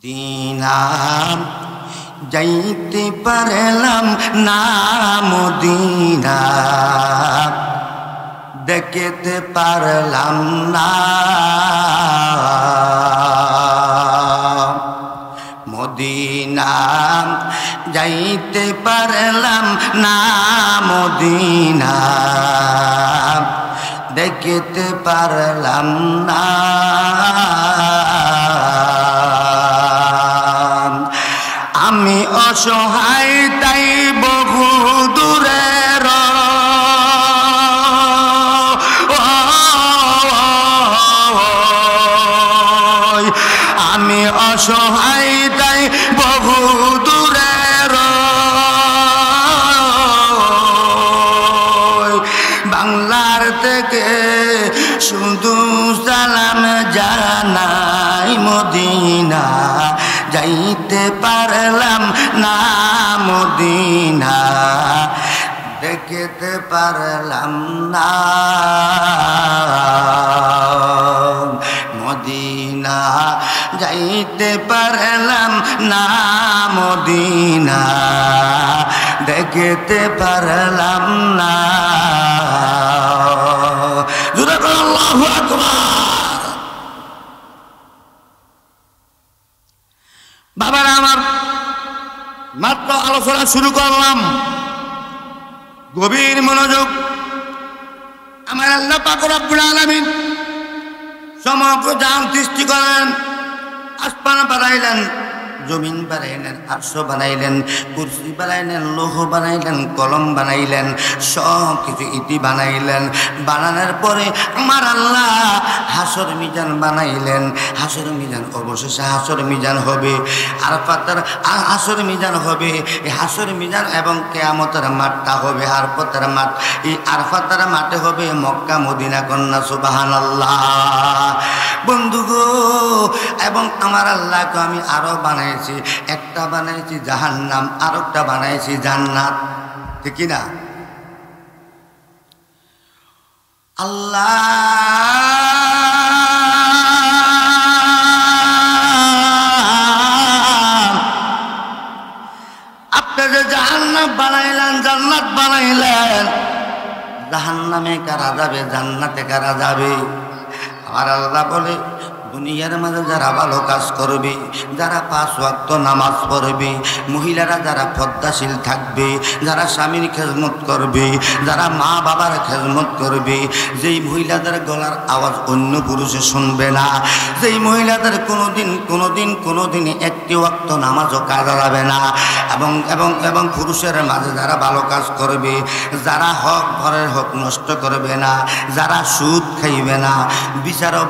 Medina যাইতে পারলাম না, মদিনা দেখতে পারলাম না, মদিনা যাইতে পারলাম না, মদিনা দেখতে পারলাম না। আমি অসহায় তাই বহু দূরের, আমি অসহায় তাই বহু দূরের, বাংলার থেকে শুধু সালাম জানাই, মদিনা যাইতে পারলাম না, মদিনা দেখতে পারলাম না, মদিনা যাইতে পারলাম না, মদিনা দেখতে পারলাম না। জোরে বলো আল্লাহু আকবার। বাবারা আমার, মাত্র আলোচনা শুরু করলাম, গভীর মনোযোগ। আমার আল্লাহ পাক রব্বুল আলামিন সমগ্র জাহান সৃষ্টি করেন, আসমান বানাইলেন, জমিন বানাইলেন, আরশ বানাইলেন, কুরসি বানাইলেন, লৌহ বানাইলেন, কলম বানাইলেন, সব কিছু ইতি বানাইলেন। বানানোর পরে আমার আল্লাহ হাসর মিজান বানাইলেন। হাসর মিজান অবশেষে হাসর মিজান হবে, আরাফাতের হাসর মিজান হবে। এই হাসর মিজান এবং কিয়ামতের মাঠটা হবে আরাফাতের মাঠ। এই আরাফাতের মাঠে হবে মক্কা মদিনা কন্যা, সুবহানাল্লাহ। বন্ধু গো, এবং আমার আল্লাহকে আমি আরো বানাইছি, একটা বানাইছি জাহান্নাম, আর একটা বানাইছি জান্নাত, ঠিক না? আল্লাহ আপনি যে জাহান্নাম বানাইলেন, জান্নাত বানাইলেন, জাহান্নামে কারা যাবে, জান্নাতে কারা যাবে? আমার আল্লাহ বলে, দুনিয়ার মাঝে যারা ভালো কাজ করবে, যারা 5 ওয়াক্ত নামাজ পড়বে, মহিলারা যারা পর্দাশীল থাকবে, যারা স্বামীর খেদমত করবে, যারা মা বাবার খেদমত করবে, যেই মহিলাদের গলার আওয়াজ অন্য পুরুষে শুনবে না, যেই মহিলাদের কোনোদিন একটি ওয়াক্ত নামাজও কাজা যাবে না, এবং পুরুষের মাঝে যারা ভালো কাজ করবে, যারা হক ঘরের হক নষ্ট করবে না, যারা সুদ খাইবে না, বিচারও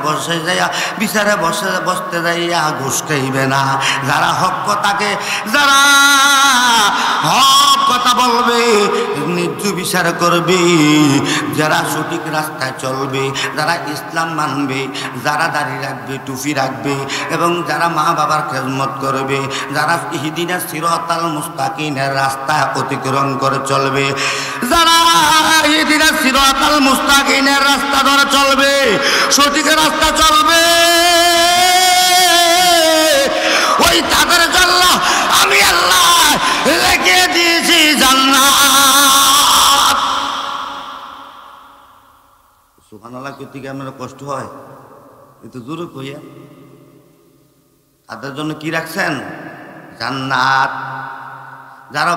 বসতে যাইয়া ঘুষ খাইবে না, যারা হক কথা বলবে, ন্যায্য বিচার করবে, যারা সঠিক রাস্তায় চলবে, যারা ইসলাম মানবে, যারা দাড়ি রাখবে, টুপি রাখবে, এবং যারা মা বাবার খেদমত করবে, যারা ইহদিনাস সিরাতাল মুস্তাকিমের রাস্তা অতিক্রম করে চলবে, যারা ইহদিনাস সিরাতাল মুস্তাকিমের রাস্তা ধরে চলবে, সঠিক রাস্তা চলবে, ওই তাদের জন্য আমি আল্লাহ রেখে দিয়েছি জান্নাত। সুবহানাল্লাহ কইতে কি আপনার কষ্ট হয়? একটু জোরে কইয়া। তাদের জন্য কি রাখছেন? জান্নাত। যারা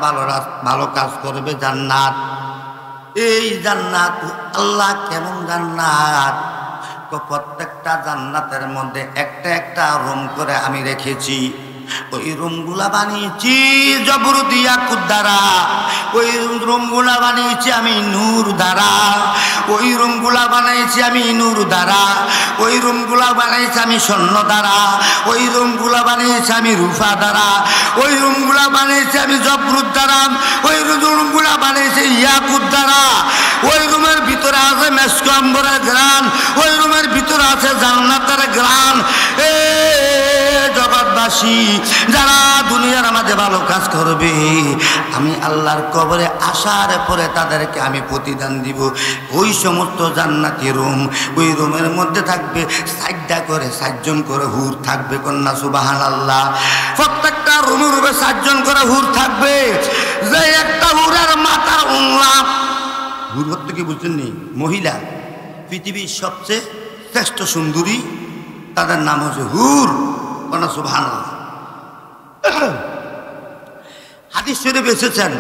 ভালো কাজ করবে, জান্নাত। এই জান্নাত আল্লাহ কেমন জান্নাত? প্রত্যেকটা জান্নাতের মধ্যে একটা রুম করে আমি রেখেছি। ওই রুমগুলা বানিয়েছি জবরদিয়া দ্বারা, ওই রুমগুলা বানিয়েছি আমি নূর দ্বারা, ওই রুমগুলা বানাইছি আমি নূর দ্বারা, ওই রুমগুলা বানাইছি আমি স্বর্ণ দ্বারা, ওই রুমগুলা বানিয়েছি আমি রূপা দ্বারা, ওই রুমগুলা বানিয়েছি আমি জবরুদ দ্বারা, ওই রুমগুলা বানিয়েছি ইয়াকুত দ্বারা। ওই রুমের ভিতরে আছে মেশক আম্বরের গ্রান, ওই রুমের ভিতরে আছে জান্নাতের গ্রান। জগৎবাসী যারা দুনিয়ার আমাদের যে ভালো কাজ করবে আমি আল্লাহর কবরে আসার পরে তাদেরকে আমি প্রতিদান দিব। ওই সমস্ত জান্নাতি রুম, ওই রুমের মধ্যে থাকবে 4 জন করে হুর থাকবে। কন্যা সুবহানাল্লাহ। প্রত্যেকটা রুমের উপরে 4 জন করে হুর থাকবে। যে একটা হুরের মাথার উংলা, হুর হতে কি বুঝছেন নি? মহিলা, পৃথিবীর সবচেয়ে শ্রেষ্ঠ সুন্দরী, তাদের নাম হচ্ছে হুর। কন্যা সুবহানাল্লাহ। হাদিস শরীফে এসেছেন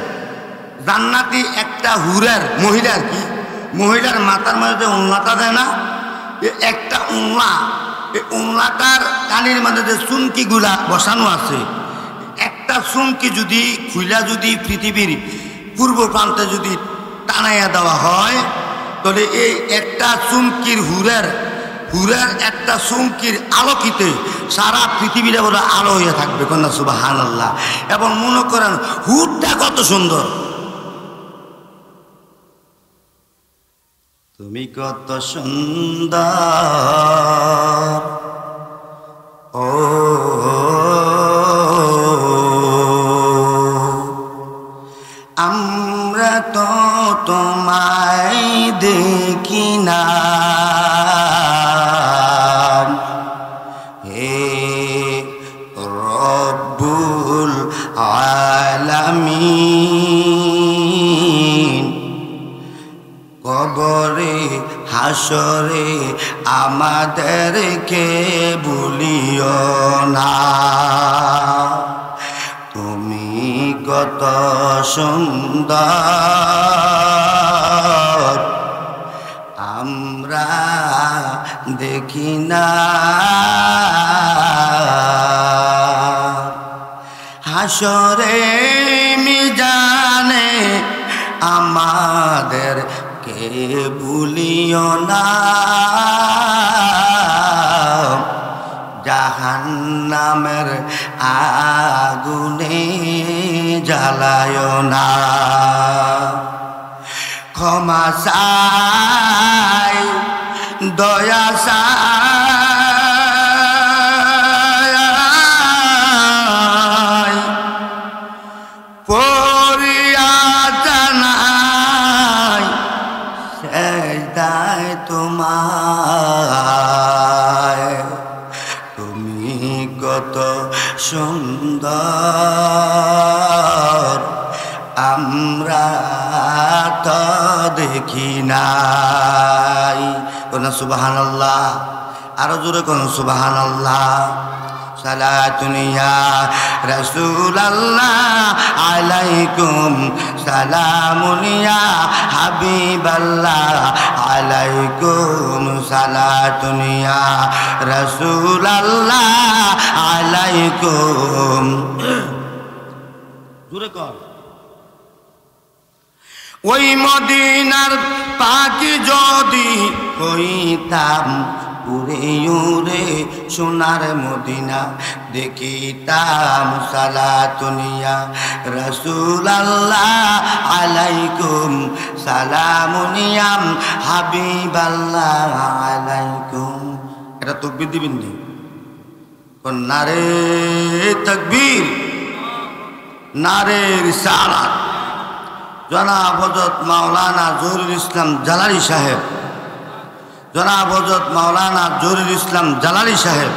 জান্নাতি একটা হুরের, মহিলার কি, মহিলার মাথার মধ্যে উংলাটা দেয় না, একটা উংলা, এই উংলাটার কানের মধ্যে যে চুমকিগুলা বসানো আছে, একটা চুমকি যদি খুইলা যদি পৃথিবীর পূর্ব প্রান্তে যদি টানাইয়া দেওয়া হয়, তাহলে এই একটা চুমকির হুরের একটা চুমকির আলোকিতে সারা পৃথিবীটা বলে আলো হয়ে থাকবে। কন্যা সুবহানাল্লাহ। এবং মনে করেন হুরটা কত সুন্দর, তুমি কত সুন্দর ও আমরা তো তোমায় দেখি না, হে রব্বুল আলামিন। কবরে হাসরে আমাদেরকে ভুলিও না, তুমি কত সুন্দর আমরা দেখি না। হাসরে মিজানে আমাদের কে ভুলিও না, জাহান্নামের আগুনে জ্বালায় না। ক্ষমা চাই, দয়া চাই, পরিয়া জানাই সেজদায় তোমায়। তুমি কত সুন্দর আমরা তো দেখি নাই। কোন সুবহানাল্লাহ, আরো জোরে কোন সুবহানাল্লাহ। সালাতুন ইয়া রাসূলুল্লাহ আলাইকুম, সালামুন ইয়া হাবিবাল্লাহ আলাইকুম, সালাতুন ইয়া রাসূলুল্লাহ আলাইকুম। জোরে কর। ওই মদিনার পাখি যদি হইতাম উড়ে উড়ে সোনার মদিনা দেখিতাম, সালাতুন ইয়া রাসূলুল্লাহ আলাইকুম, সালামুন ইয়া হাবিবাল্লাহ আলাইকুম। এটা তাকবীর দিবেন নি? নারে তাকবীর, নারে রিসালাত। জনাব হযরত মাওলানা জহুরুল ইসলাম জালালী সাহেব, জনাব হযরত মাওলানা জহুরুল ইসলাম জালালী সাহেব,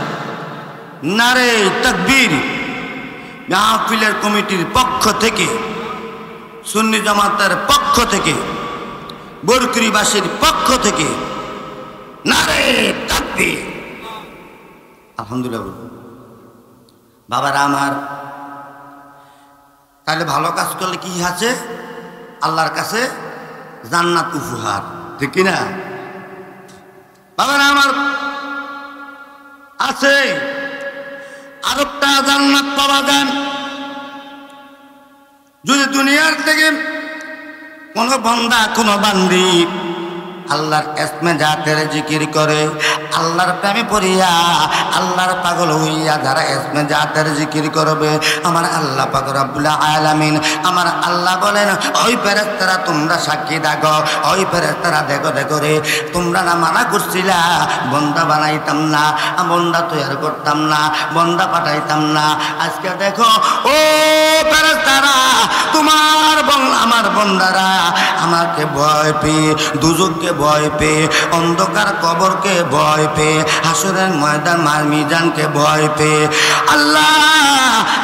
নারে তাকবীর। মাহফিলের কমিটির পক্ষ থেকে, সুন্নি জামাতের পক্ষ থেকে, বরকুরিবাসীর পক্ষ থেকে নারে তাকবীর। আলহামদুলিল্লাহ। বাবারা আমার, তাহলে ভালো কাজ করলে কি আছে? আল্লাহর কাছে জান্নাত উপহার, ঠিক কিনা? বাবারা আমার, আছে আরেকটা জান্নাত পাওয়া যান। যদি দুনিয়ার থেকে কোন বান্দা কোন বান্দি আল্লাহর ইসমে জাতের জিকির করে, আল্লাহর প্রেমে পড়িয়া আল্লাহর পাগল হইয়া যারা ইসমে জাতের জিকির করবে আমার আল্লাহ পাক রব্বুল আলামিন আমার আল্লাহ বলেন ওই ফেরেশতারা তোমরা সাক্ষী থাকো ওই ফেরেশতারা দেখো দেখো রে তোমরা না মানা করছিলা বন্দা বানাইতাম না বন্দা তৈরি করতাম না বন্দা পাঠাইতাম না আজকে দেখো ও ফেরেশতারা তোমার আমার বন্দারা আমাকে ভয় পেয়ে দুজককে ভয় পেয়ে অন্ধকার কবরকে ভয় পেয়ে হাসরের ময়দান মিজানকে ভয় পেয়ে আল্লাহ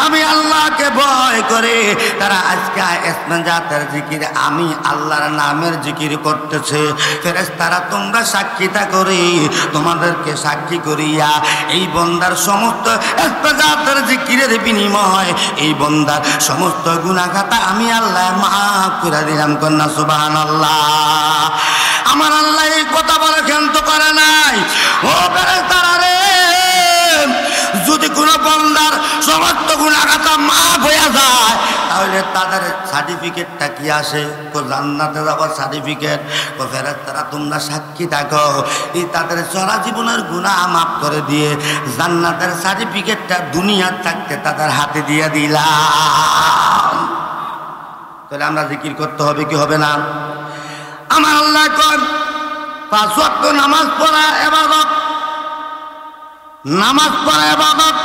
আমি আল্লাহকে ভয় করে তারা আজকে ইসমে জাতের জিকির আমি আল্লাহর নামের জিকির করতেছে ফেরেশতারা তোমরা সাক্ষীতা করে তোমাদেরকে সাক্ষী করিয়া এই বন্দার সমস্ত ইসমে জাতের জিকিরের বিনিময় এই বন্দার সমস্ত গুনাহ খাতা আমি আল্লাহ মাফ করে দিলাম কন্যা সুবহানাল্লাহ আমার আল্লাহ এই কথা বলে ক্ষান্ত করে নাই ও ফেরেশতারা রে যদি কোনো বন্দার সমস্ত গুনাহ খাতা মাফ হয়ে যায় তাহলে তাদের সার্টিফিকেটটা কি আসে তো জান্নাতে যাওয়ার সার্টিফিকেট তো ফেরেশতারা তোমরা সাক্ষী থাকো এই তাদের সারা জীবনের গুনাহ মাফ করে দিয়ে জান্নাতের সার্টিফিকেটটা দুনিয়ার থাকতে তাদের হাতে দিয়ে দিলাম তাহলে আমরা জিকির করতে হবে কি হবে না আমার আল্লাহ কয় 5 ওয়াক্ত নামাজ পড়া ইবাদত নামাজ পড়া ইবাদত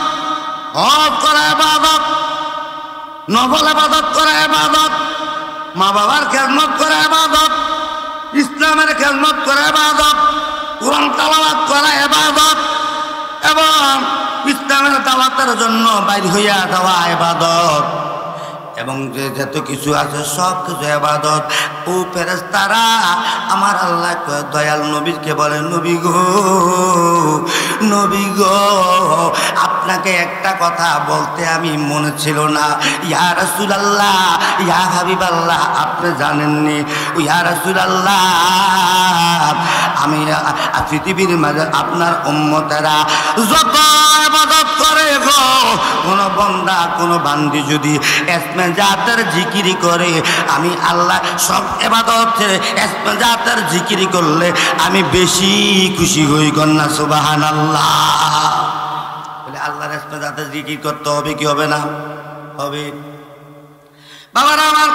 হজ করা ইবাদত নফল ইবাদত করা ইবাদত মা বাবার খেদমত করা ইবাদত ইসলামের খেদমত করা ইবাদত কোরআন তেলাওয়াত করা ইবাদত এবং ইসলামের দাওয়াতের জন্য বাইর হইয়া যাওয়া ইবাদত এবং যে যত কিছু আছে সব কিছু ইবাদত ও ফেরেশতারা আমার আল্লাহ দয়াল নবীকে বলে নবী গো আপনাকে একটা কথা বলতে আমি মনে ছিল না ইয়া রাসূলুল্লাহ ইয়া হাবিবাল্লাহ আপনি জানেননি ইয়া রাসূলুল্লাহ আমি পৃথিবীর মাঝে আপনার উম্মতেরা যত ইবাদত করে গো কোন বান্দা কোন বান্দি যদি ইসমে জাতের জিকির করে আমি আল্লাহ সব ইবাদতের ইসমে জাতের জিকির করলে আমি বেশি খুশি হই কন্যা সুবহানাল্লাহ বলে আল্লাহর ইসমে জাতের জিকির করতে হবে কি হবে না হবে বাবারা আমার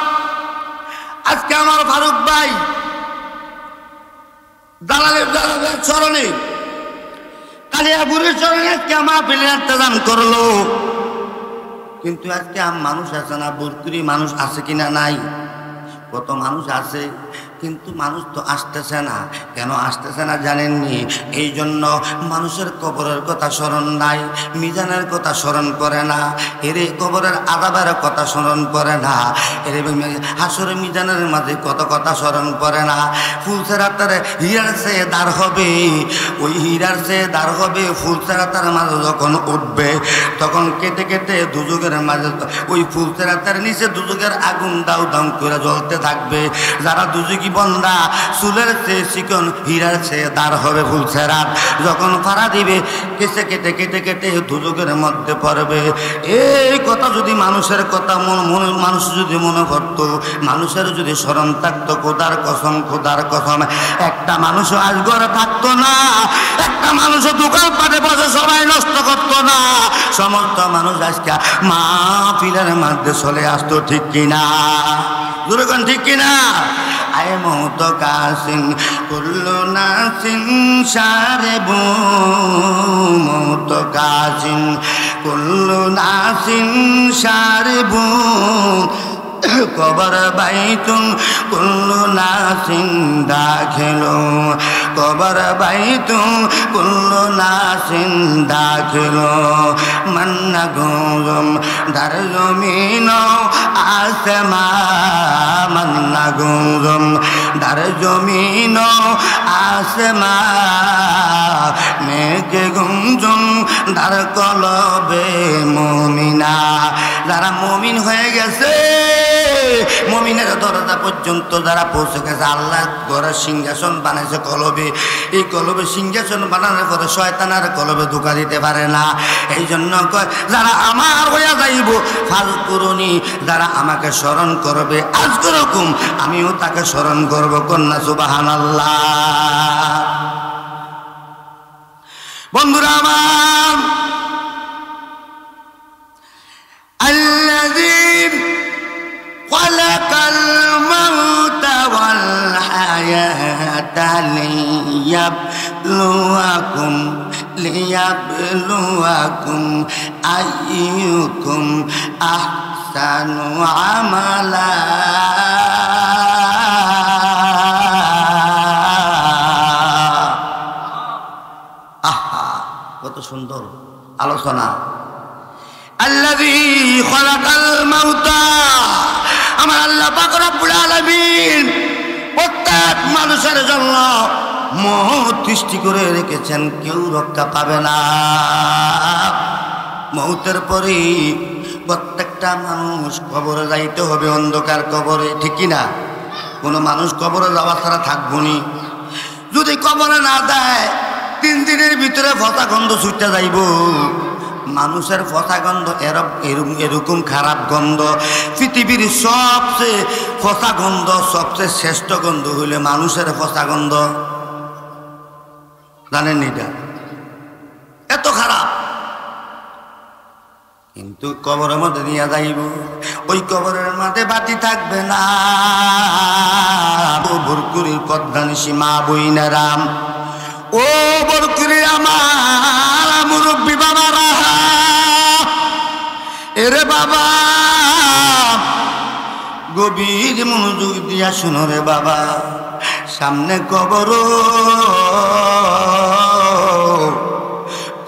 আজকে আমার ফারুক ভাই দালালের চরণে কালিয়াপুরের চরণে আজকে আমার ইন্তজাম করলো কিন্তু আজকে মানুষ আছে না বরকুরি মানুষ আছে কিনা নাই কত মানুষ আছে কিন্তু মানুষ তো আসতেছে না কেন আসতেছে না জানেননি এই জন্য মানুষের কবরের কথা স্মরণ নাই মিজানের কথা স্মরণ করে না এরে কবরের আযাবের কথা স্মরণ করে না এরে হাসরের মিজানের মাঝে কত কথা স্মরণ করে না ফুলসেরাতের হীরার চেয়ে দাঁড় হবে ওই হীরার চেয়ে দাঁড় হবে ফুলসেরাতের মাঝে যখন উঠবে তখন কেটে কেটে দুজকের মাঝে ওই ফুলসেরাতের নিচে দুজকের আগুন দাউ দাউ করে জ্বলতে থাকবে যারা দুজকি বন্দা চুলের চেয়ে চিকন হীরার চেয়ে দাঁড় হবে ফুলসেরাত যখন ফাড়া দিবে কেটে কেটে কেটে কেটে দুজকের মধ্যে পড়বে এই কথা যদি মানুষের কথা মানুষ যদি মনে করত মানুষের যদি স্মরণ থাকতো খোদার কসম একটা মানুষও আজ ঘরে থাকতো না একটা মানুষও দোকান পাটে বসে সবাই নষ্ট করতো না সমস্ত মানুষ আজকে মাহফিলের মধ্যে চলে আসতো ঠিক কিনা দুরকম ঠিক কিনা আয় মৌত কাসিন কুল্লু নাসিন শারিবু মৌত কাসিন কুল্লু নাসিন শারিবু কবর বাইতুন কুল্লু নাসিন দাখিলু কবর বাইতুন কুল্লু নাসিন দাখিলু মান্না গুম দার জমিন আসমা মান্না গুম দার জমিন আসমা মেঘে গুঞ্জুম দার কলবে মুমিনা যারা মুমিন হয়ে গেছে মুমিনের দরজা পর্যন্ত যারা পৌঁছে গেছে আল্লাহ ঘরের সিংহাসন বানাইছে কলবে এই কলবে সিংহাসন বানানোর পরে শয়তানের কলবে ধোঁকা দিতে পারে না এই জন্য যারা আমার হইয়া যাইব ফাজকুরুনি যারা আমাকে স্মরণ করবে আজ রকম আমিও তাকে স্মরণ করব কন্যা সুবহানাল্লাহ বন্ধুরা আমার, আল্লাযী খালাকাল মাউতা ওয়াল হায়াতা লিয়াবলুয়াকুম আইয়ুকুম আহসানু আমালা। আহা, কত সুন্দর আলোচনা। আল্লাযী খালাকাল মাউতা, আমার আল্লাহ পাক রব্বুল আলামিন প্রত্যেক মানুষের জন্য মওত সৃষ্টি করে রেখেছেন, কেউ রক্ষা পাবে না। মওতের পরে প্রত্যেকটা মানুষ কবরে যাইতে হবে, অন্ধকার কবরে, ঠিক কি না? কোনো মানুষ কবরে যাওয়া ছাড়া থাকবো নি। যদি কবরে না দেয় 3 দিনের ভিতরে ফসা গন্ধ ছুটতে যাইব। মানুষের ফসা গন্ধ এরকম খারাপ গন্ধ। পৃথিবীর সবচেয়ে ফসা গন্ধ, সবচেয়ে শ্রেষ্ঠ গন্ধ হইলে মানুষের ফসা গন্ধ। জানেন এটা? এত খারাপ। কিন্তু কবরের মধ্যে নিয়ে যাইব, ওই কবরের মধ্যে বাতি থাকবে না। ও বরকুরির কদ্দানিসি মা বইনারাম, ও বরকুরির আমার মুরব্বী বাবারা, এরে বাবা গভীর মনোযোগ দিয়া শুনো রে বাবা। সামনে কবর,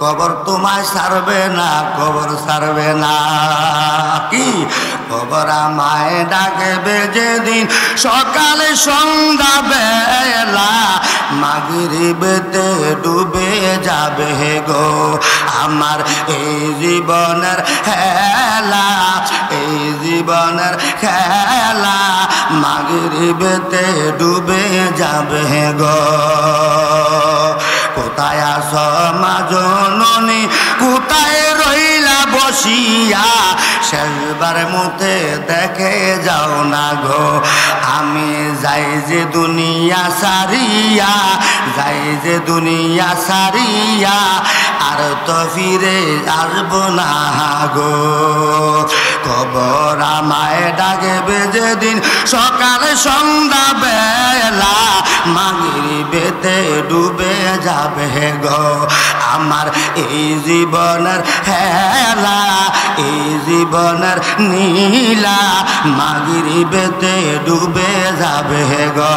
কবর তোমায় ছাড়বে না, কবর ছাড়বে না। কি কবর আমায় ডাকবে যেদিন সকালে সন্ধ্যা বেলা, মাগরিবেতে ডুবে যাবে গো আমার এই জীবনের খেলা, এই জীবনের খেলা, মাগরিবেতে ডুবে যাবে গো। কোথায় আছো মা জননী, কোথায় রইলা বসিয়া, শেষবার মুখে দেখে যাও না গো। আমি যাই যে দুনিয়া সারিয়া, যাই যে দুনিয়া সারিয়া, আর তো ফিরে আসবো না গো। কবর আমায় ডাকবে যেদিন সকালে সন্ধ্যা বেলা, মাগরিবেতে ডুবে যাবে গো আমার এই জীবনের হেলা, এই জীবনের নীলা, মাগরিবেতে ডুবে যাবে গো।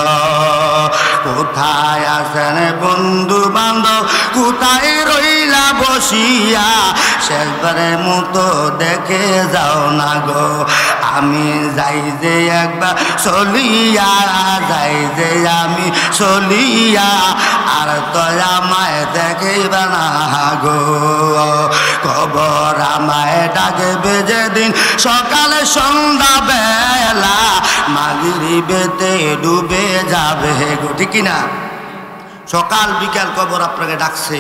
কোথায় আছেন বন্ধু বান্ধব, কোথায় রইলা বসিয়া, শেষবারের মতো দেখে যাও না গো। আমি যাই যে একবার চলিয়া, যাই যে আমি চলিয়া, আর তো আমায় দেখেইবা না গো। কবর আমায় ডাকবে যেদিন সকালে সন্ধ্যা বেলা, মাগরিবেতে ডুবে যাবে গো, ঠিক না? সকাল বিকাল কবর আপনাকে ডাকছে।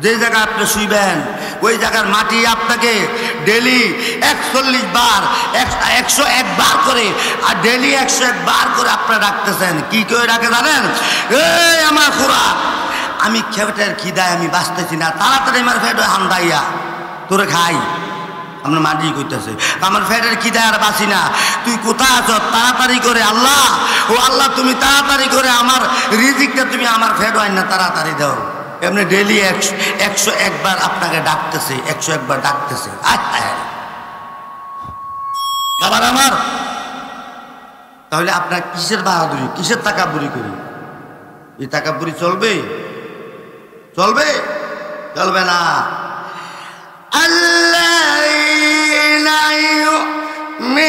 যে জায়গায় আপনি শুইবেন ওই জায়গার মাটি আপনাকে ডেলি 41 বার, 101 বার করে, আর ডেলি 101 বার করে আপনারা ডাকতেছেন। কি করে ডাকে জানেন? এই আমার খুড়া, আমি খেটের খিদায় আমি বাঁচতেছি না, তাড়াতাড়ি আমার ফেট হান্দাইয়া তোরে খাই। আপনার মাটি করতেছে, আমার ফেটের খিদায় আর বাঁচি না, তুই কোথায় আছো? তাড়াতাড়ি করে আল্লাহ, ও আল্লাহ তুমি তাড়াতাড়ি করে আমার রিজিকটা তুমি আমার ফেট হয় না তাড়াতাড়ি দাও। এমনি ডেলি 101 বার আপনাকে ডাকতেছে, 101 বার ডাকতেছে। আবার আমার তাহলে আপনার কিসের বাহাদুরি, কিসের তাকাবুরি করি? এই তাকাবুরি চলবে? চলবে? চলবে না। আল্লাযীনা ইউমিনুনা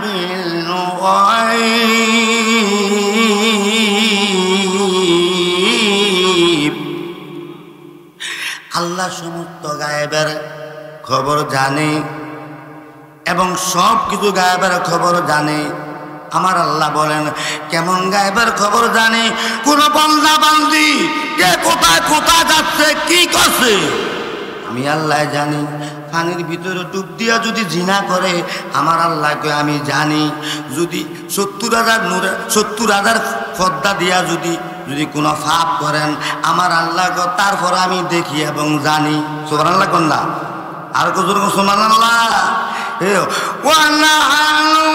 বিল গায়ব, আল্লাহ সমস্ত গায়েবের খবর জানে এবং সব কিছু গায়েবের খবর জানে। আমার আল্লাহ বলেন কেমন গায়েবের খবর জানে? কোন বান্দা বান্দি কে কোথায় কোথায় যাচ্ছে, কি করছে, আমি আল্লাহ জানি। পানির ভিতরে ডুব দিয়া যদি জিনা করে, আমার আল্লাহকে আমি জানি। যদি 70,000 পর্দা দিয়া যদি যদি কোনো পাপ করেন আমার আল্লাহ তারপর আমি দেখি এবং জানি। সুবহানাল্লাহ কোনটা আর কত সুবহানাল্লাহ। ওয়ানাহানু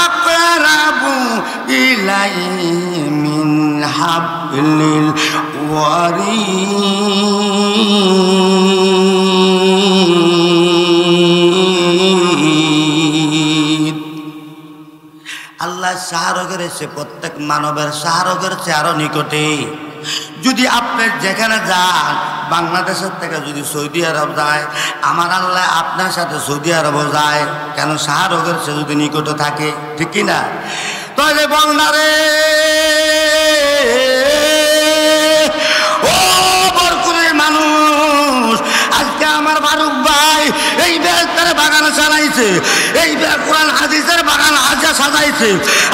আকরাবু ইলাইহি মিন হাবলিল ওয়ারিদ। আল্লাহ শাহরগের এসে প্রত্যেক মানবের শাহরগের চেয়ে আরো নিকটে। যদি আপনি যেখানে যান বাংলাদেশের থেকে যদি সৌদি আরব যায় আমার আল্লাহ আপনার সাথে সৌদি আরব যায়, কেন শাহরগের চেয়ে যদি নিকটে থাকে, ঠিক কিনা? তাহলে বন্দারে ও বরকুলের মানুষ, আজকে আমার ফারুক ভাই এই বেরেস্তার বাগান চালাইছে, এই কোরআন হাদিসের বাগান হাজা সাজাইছে।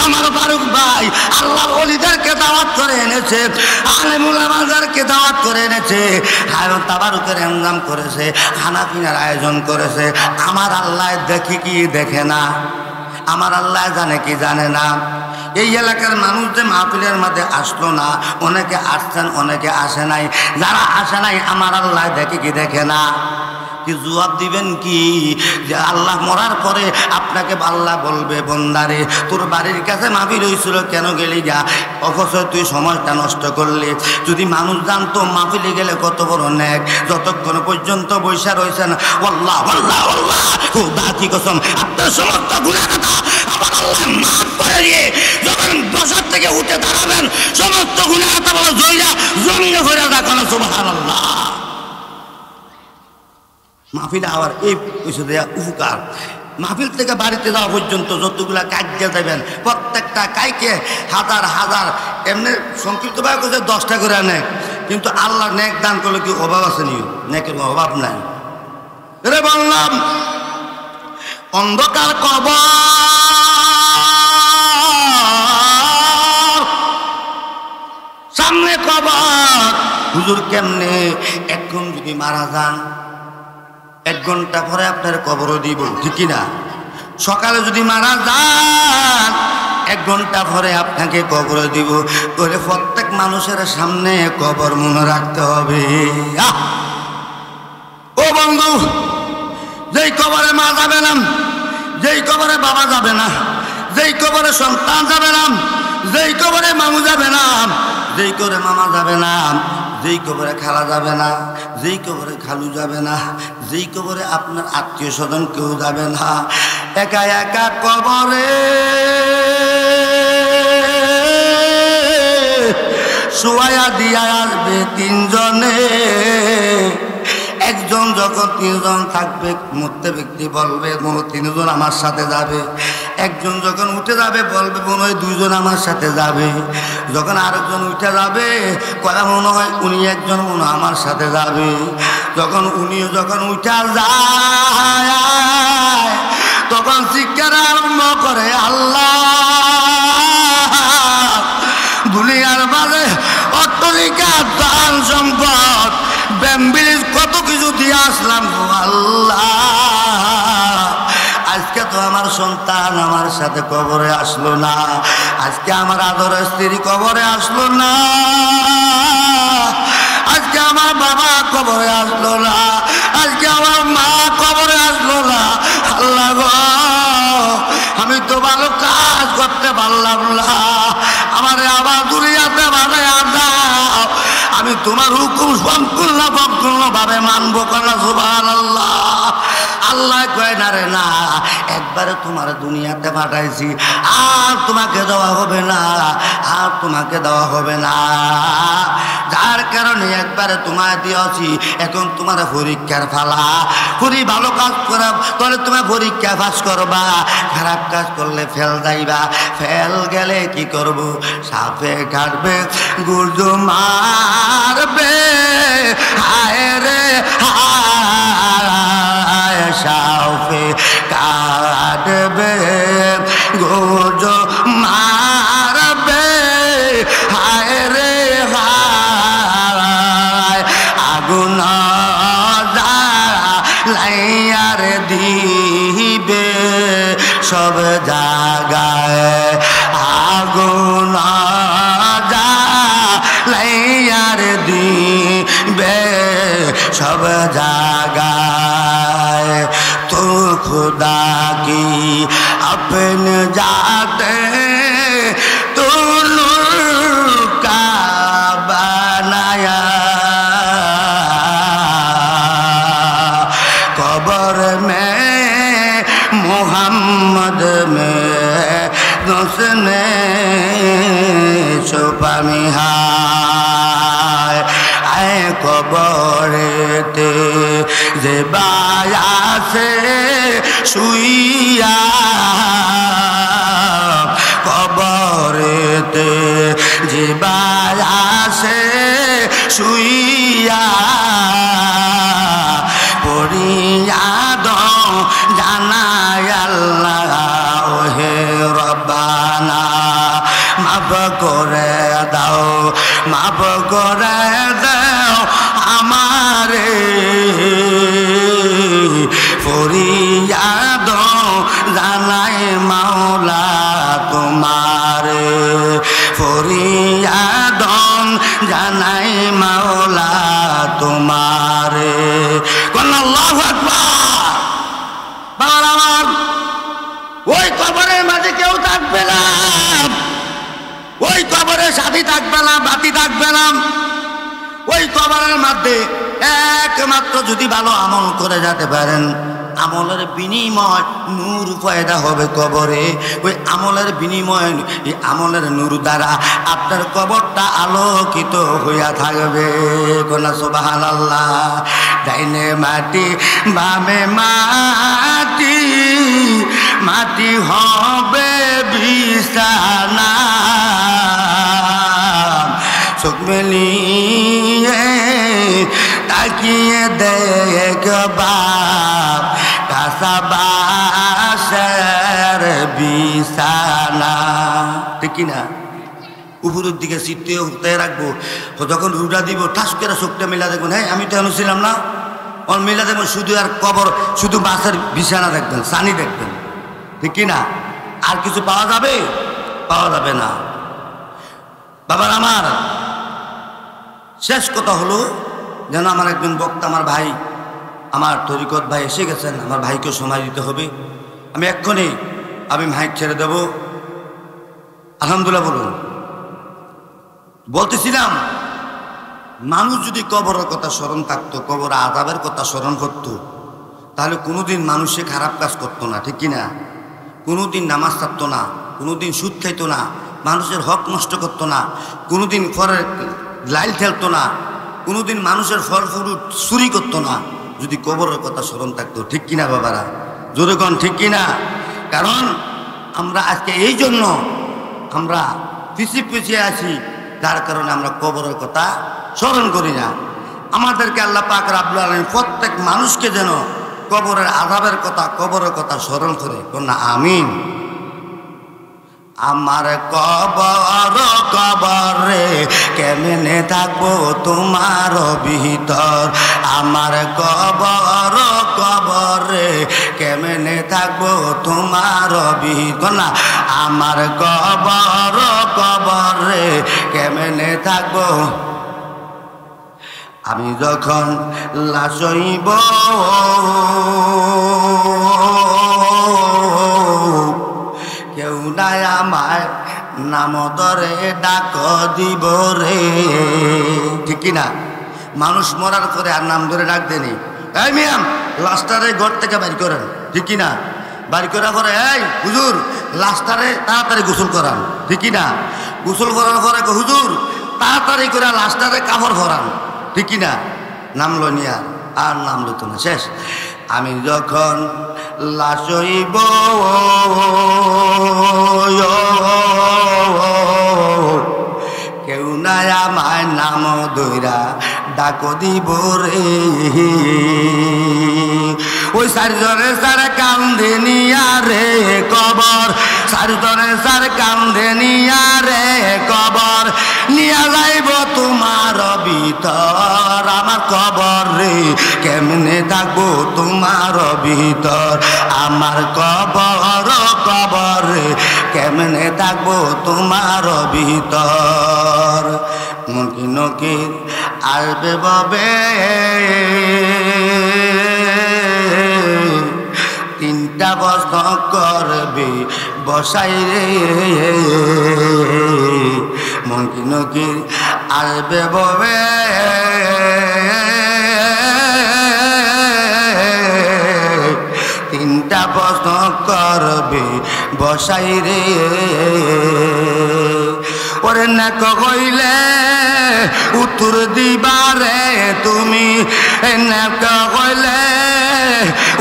আমার ফারুক ভাই আল্লাহ ওলিদেরকে দাওয়াত করে এনেছে, আলেমুল আমাদেরকে দাওয়াত করে এনেছে, হায়ন তাবারুকের ইন্তজাম করেছে, খানা পিনার আয়োজন করেছে। আমার আল্লাহ দেখে কি দেখে না? আমার আল্লাহ জানে কি জানে না? এই এলাকার মানুষ যে মাহফিলের মধ্যে আসলো না, অনেকে আসছেন অনেকে আসে নাই। যারা আসে নাই আমার আল্লাহ দেখে কি দেখে না? কি জবাব দিবেন কি? যে আল্লাহ মরার পরে আপনাকে আল্লাহ বলবে বন্দারে তোর বাড়ির কাছে মাহফিল হয়েছিল কেন গেলি গা, অবশ্যই তুই সময়টা নষ্ট করলি। যদি মানুষ জানতো মাহফিলে গেলে কত বড় নেক, যতক্ষণ পর্যন্ত বৈশা রয়েছেন আল্লাহ আল্লাহ আল্লাহ খোদা কি কসম আপনার সমস্ত গুনাহ কথা আমার আল্লাহ মাফ করে দিয়ে যখন বসার থেকে উঠে দাঁড়াবেন সমস্ত গুনাহ কথা বলে জয়রা জমিনে করে রাখেন। সুবহানাল্লাহ। মাহফিল আবার এই পয়সা দেওয়া উপকার। মাহফিল থেকে বাড়িতে যাওয়া পর্যন্ত যতগুলা কাজ দিয়ে দেবেন প্রত্যেকটা কাইকে হাজার হাজার এমনি সংক্ষিপ্ত ভাবে করছে 10টা করে নেক, কিন্তু আল্লাহ নেক দান করলে কি অভাব আছে নি? নেকের অভাব নাই। রে বললাম অন্ধকার কবর, সামনে কবর, হুজুর কেমনে? এখন যদি মারা যান 1 ঘন্টা পরে আপনার কবরও দিব, ঠিক না? সকালে যদি মারা যান 1 ঘন্টা পরে আপনাকে কবর দিব। করে প্রত্যেক মানুষের সামনে কবর মনে রাখতে হবে। ও বন্ধু, যেই কবরে মা যাবে না, যেই কবরে বাবা যাবে না, যেই কবরে সন্তান যাবে না, যেই কবরে মামু যাবে না, যেই করে মামা যাবে না, যেই কবরে খালা যাবে না, যেই কবরে খালু যাবে না, যেই কবরে আপনার আত্মীয় স্বজন কেউ যাবে না, একা একা কবরে শুয়ায়া দিয়া আসবে 3 জনে। একজন যখন 3 জন থাকবে মরতে ব্যক্তি বলবে মনে 3 জন আমার সাথে যাবে। একজন যখন উঠে যাবে বলবে মনে হয় 2 জন আমার সাথে যাবে। যখন আরেকজন উঠে যাবে কয়া মনে হয় উনি একজন মনে হয় আমার সাথে যাবে। যখন উনিও যখন উঠে যায় তখন চিৎকার আরম্ভ করে আল্লাহ দুনিয়ার মাঝে অট্টালিকা দান সম্পদ ব্যাম্বিলিজ কত কিছু দিয়ে আসলাম আল্লাহ, আজকে তো আমার সন্তান আমার সাথে কবরে আসলো না, আজকে আমার আদরের স্ত্রী কবরে আসলো না, আজকে আমার বাবা কবরে আসলো না, আজকে আমার মা কবরে আসলো না। আল্লাহ গো, আমি তো ভালো কাজ করতে পারলাম না, আমার আবার দুনিয়াতে বানায়া দাও, আমি তোমার হুকুম সম্পূর্ণভাবে মানবো কেন? সুবহানাল্লাহ। আল্লাহ কয় না রে না, একবারে তোমার দুনিয়াতে পাঠাইছি, আর তোমাকে দেওয়া হবে না, আর তোমাকে দেওয়া হবে না। যার কারণে একবারে তোমায় দিয়েছি, এখন তোমার পরীক্ষার ফালা। পুরি ভালো কাজ করা তাহলে তোমার পরীক্ষা পাস করবা, খারাপ কাজ করলে ফেল যাইবা, ফেল গেলে কি করব? সাপে কাটবে গুর্জ মারবে, হায় রে হায় সাপে কাটবে গুর্জ মারবে, হায় রে হায় আগুন লাইয়ার দিবে সব জায়গায়, আগুন खुदा की अपने जाते तो नूर का बनाया कब्र में मोहम्मद में उसने छुपा मिहाय आए कब्रेते जे बाया से शुइया कब्रेते जे बाया से शुइया पड़िया दो জানায় আল্লাহ ওহে রব্বানা মাফ করে দাও মাফ করে দাও আমারে ফরিয়াদ জানাই মাওলা তোমারে ফরিয়াদ জানাই মাওলা তোমারে কোন আল্লাহু আকবার বাবা আমার ওই কবরের মাঝে কেউ থাকবে না ওই কবরের সাথী থাকবে না বাতি থাকবে না ওই কবরের মধ্যে একমাত্র যদি ভালো আমল করে যেতে পারেন আমলের বিনিময় নূর পয়দা হবে কবরে ওই আমলের বিনিময় এই আমলের নূর দ্বারা আপনার কবরটা আলোকিত হইয়া থাকবে কোনা সুবহানাল্লাহ ডাইনে মাটি বামে মাটি মাটি হবে বিছানা চোখ মেলিয়ে তাকিয়ে দেখবা কাঁচা বাঁশের বিছানা ঠিক কিনা উপরের দিকে চিত্তে উঠতে রাখবো যখন রুটা দিব ঠাস করে চোখটা মেলা দেখবেন হ্যাঁ আমি তো ছিলাম না ওর মেলা দেখবেন শুধু আর কবর শুধু বাঁশের বিছানা দেখবেন সানি দেখবেন ঠিক কিনা আর কিছু পাওয়া যাবে না বাবার আমার শেষ কথা হলো যেন আমার একজন বক্তা আমার ভাই আমার তরিকত ভাই এসে গেছেন আমার ভাইকে সময় দিতে হবে আমি এক্ষুনি আমি মাইক ছেড়ে দেব আলহামদুলিল্লাহ বলুন বলতেছিলাম মানুষ যদি কবরের কথা স্মরণ থাকতো কবর আযাবের কথা স্মরণ করতো তাহলে কোনোদিন মানুষে খারাপ কাজ করতো না ঠিক কিনা কোনোদিন নামাজ ছাড়তো না কোনোদিন সুদ খাইতো না মানুষের হক নষ্ট করতো না কোনোদিন ফরের লাইল ঠেলতো না কোনোদিন মানুষের ফল ফ্রুট চুরি করতো না যদি কবরের কথা স্মরণ থাকতো ঠিক কিনা বাবারা জোরে কোন ঠিক কিনা কারণ আমরা আজকে এই জন্য আমরা পিছিয়ে আছি যার কারণে আমরা কবরের কথা স্মরণ করি না আমাদেরকে আল্লাহ পাক রব্বুল আলামিন প্রত্যেক মানুষকে যেন কবরের আযাবের কথা কবরের কথা স্মরণ করে না আমিন আমার কবরে কেমনে থাকবো তোমার ভিতর আমার কবরে কেমনে থাকবো তোমার ভিতর না আমার কবরে কেমনে থাকবো আমি যখন লাশ হইব কেউ নাই আমায় নাম ধরে ডাক দিব রে ঠিক কিনা মানুষ মরার পরে আর নাম ধরে ডাক দেনি এই মিয়াম লাশটারে ঘর থেকে বাইর করেন ঠিক কিনা বাইর করার পরে এই হুজুর লাশটারে তাড়াতাড়ি গোসল করান ঠিক কিনা গোসল করার পরে হুজুর তাড়াতাড়ি করে লাশটারে কাপড় ভরান ঠিক কিনা নামলো নিয়া আর নাম লইত না শেষ আমি যখন লাশ হইব কেউ নাই আমায় নাম ধইরা ডাক দিব রে ওই চারিজনে সারে কান্দে নিয়া রে কবর চারিজনে সারে কান্দে নিয়া রে কবর নিয়া যাইব তোমার ভিতর আমার কবর রে কেমনে থাকবো তোমার ভিতর আমার কবর রে কেমনে থাকবো তোমার ভিতর মুনকি নকির আসবে ববে তিন প্রশ্ন করবে বসাই রে মঙ্কি নকির আসবে ববে তিনটা প্রশ্ন করবে বসাই রে ওরে না কইলে উত্তর দিবারে তুমি না কইলে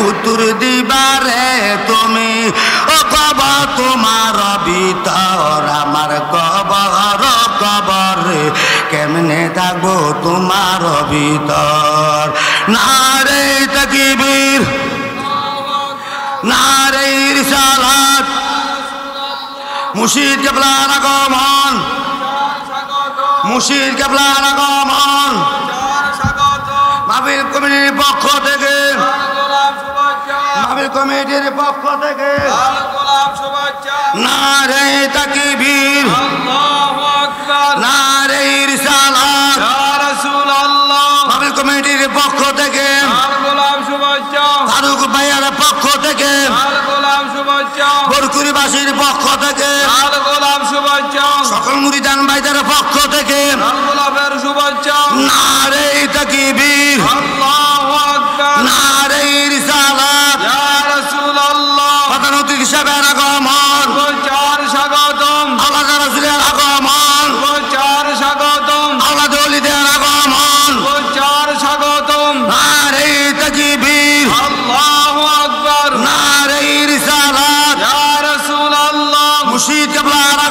উত্তর দিবারে তুমি ও কবর তোমার ভিতর আমার কবর কবর কেমনে থাকবো তোমার ভিতর নারে তাকবীর নারে রিসালাত মুর্শিদ কেবলার আগমন মুর্শিদ কেবলার আগমন মাহফিল কমিটির পক্ষ থেকে মাহফিল কমিটির পক্ষ থেকে নারে তাকবীর নারে রিসালাত মাহফিল কমিটির পক্ষ থেকে ফারুক ভাইয়ার পক্ষ থেকে বরকুরিবাসীর পক্ষ থেকে সকল মুরিদান ভাইদের পক্ষ থেকে নারে তাকবীর নারে রিসালাত প্রধান অতিথি হিসেবের আগমন স্বাগতম আল্লাহ রাসূলের আগমন স্বাগতম আল্লাহ ওলিদের আগমন স্বাগতম নারে তাকবীর আল্লাহু আকবার নারে রিসালাত ইয়া রাসূলুল্লাহ মুর্শিদ কেবলার